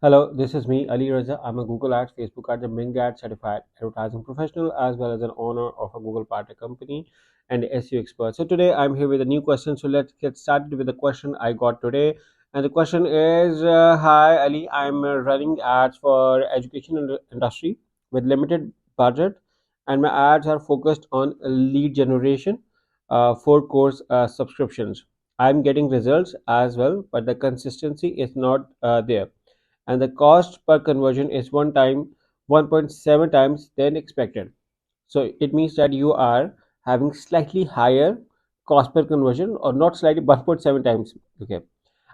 Hello, this is me, Ali Raza. I'm a Google Ads, Facebook Ads, and Bing Ads certified advertising professional, as well as an owner of a Google partner company and SEO expert. So today I'm here with a new question. So let's get started with the question I got today. And the question is, Hi Ali, I'm running ads for education industry with limited budget, and my ads are focused on lead generation for course subscriptions. I'm getting results as well, but the consistency is not there, and the cost per conversion is 1.7 times than expected. So it means that you are having slightly higher cost per conversion, or not slightly, 1.7 times. Okay,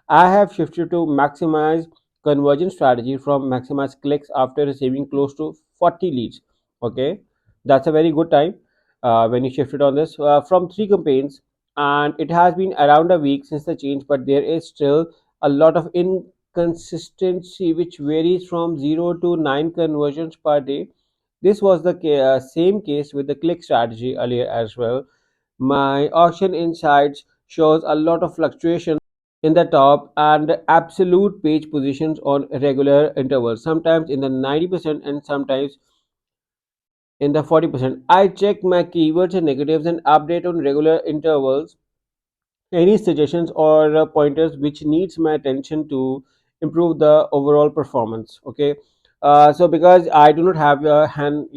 I have shifted to maximize conversion strategy from maximize clicks after receiving close to 40 leads. Okay, that's a very good time when you shifted on this from 3 campaigns, and it has been around a week since the change, but there is still a lot of inconsistency which varies from 0 to 9 conversions per day. This was the same case with the click strategy earlier as well. My auction insights shows a lot of fluctuation in the top and absolute page positions on regular intervals, sometimes in the 90% and sometimes in the 40%. I check my keywords and negatives and update on regular intervals any suggestions or pointers which needs my attention to improve the overall performance. Okay, so because I do not have I do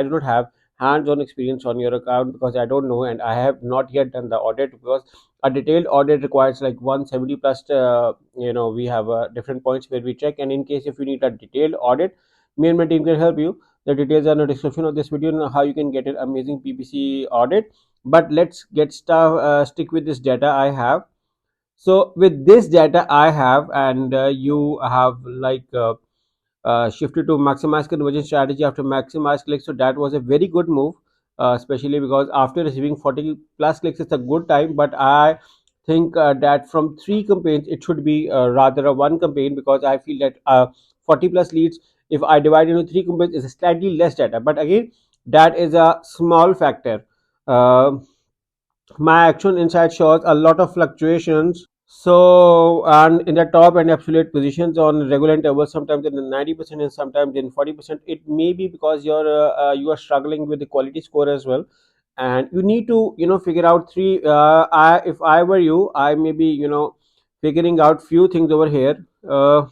not have hands-on experience on your account, because I don't know and I have not yet done the audit, because a detailed audit requires like 170 plus. We have different points where we check, and in case if you need a detailed audit, me and my team can help you. The details are in the description of this video and how you can get an amazing PPC audit. But let's get stick with this data I have. So with this data I have, and you have shifted to maximize conversion strategy after maximize clicks, so that was a very good move, especially because after receiving 40 plus clicks it's a good time. But I think that from 3 campaigns it should be rather a one campaign, because I feel that 40 plus leads, if I divide into 3 campaigns, is slightly less data. But again, that is a small factor. uh, my action insight shows a lot of fluctuations. So, and in the top and absolute positions on regular intervals, sometimes in the 90% and sometimes in 40%. It may be because you are struggling with the quality score as well, and you need to figure out three. If I were you, I may be figuring out few things over here. Uh,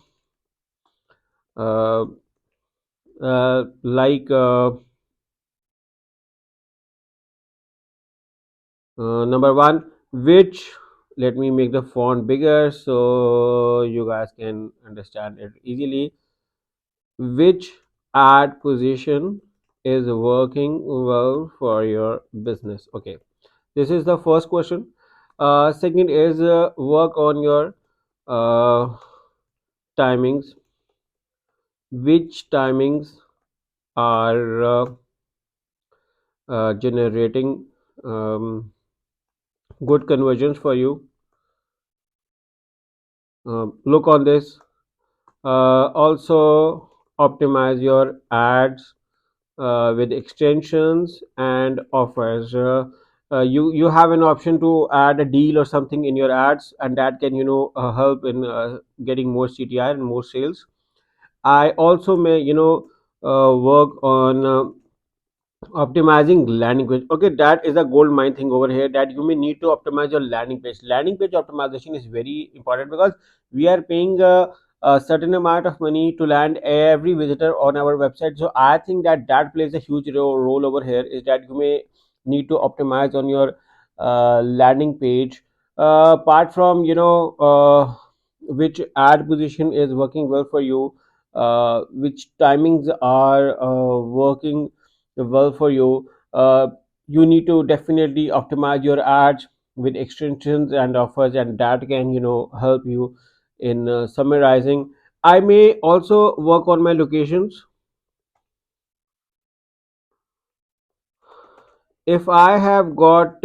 like Number one, which, let me make the font bigger so you guys can understand it easily. Which ad position is working well for your business? Okay, this is the first question. Second is work on your uh, timings. Which timings are generating good conversions for you? Look on this. Also optimize your ads with extensions and offers. You have an option to add a deal or something in your ads, and that can help in getting more CTR and more sales. I also may work on optimizing landing page. Okay, that is a gold mine thing over here, that you may need to optimize your landing page optimization is very important, because we are paying a certain amount of money to land every visitor on our website. So I think that that plays a huge role over here, is that you may need to optimize on your landing page. Apart from which ad position is working well for you, which timings are working well for you. You need to definitely optimize your ads with extensions and offers, and that can help you in summarizing. I may also work on my locations. If I have got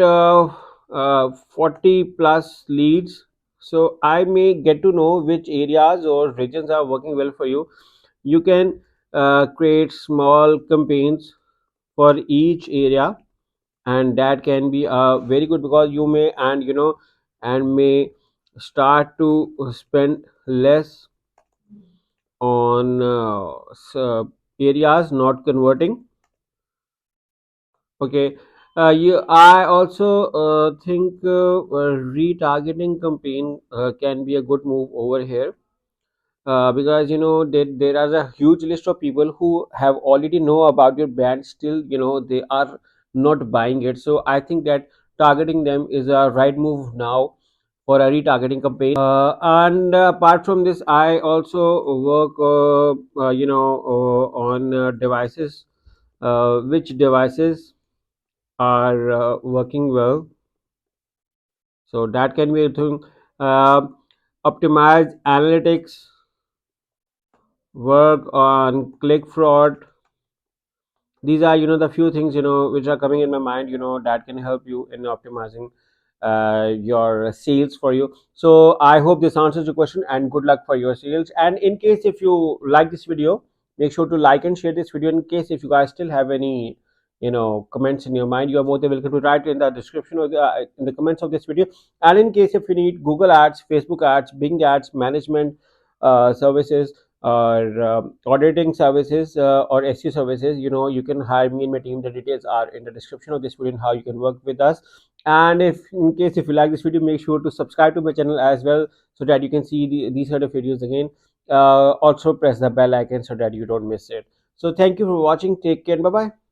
40 plus leads, so I may get to know which areas or regions are working well for you. You can create small campaigns for each area, and that can be very good, because you may and may start to spend less on areas not converting. Okay. I also think a retargeting campaign can be a good move over here, because there is a huge list of people who have already know about your brand, still they are not buying it. So I think that targeting them is a right move now for a retargeting campaign. And apart from this, I also work on devices, which devices are working well. So that can be a thing. uh, Optimize analytics, work on click fraud. These are the few things which are coming in my mind, that can help you in optimizing your sales for you. So I hope this answers your question, and good luck for your sales. And in case if you like this video, make sure to like and share this video. In case if you guys still have any comments in your mind, you are more than welcome to write in the description or in the comments of this video. And in case if you need Google ads, Facebook ads, Bing ads, management services, or auditing services, or SEO services, you can hire me and my team. The details are in the description of this video and how you can work with us. And if in case if you like this video, make sure to subscribe to my channel as well, so that you can see these sort of videos again. Also press the bell icon so that you don't miss it. So thank you for watching. Take care. Bye bye.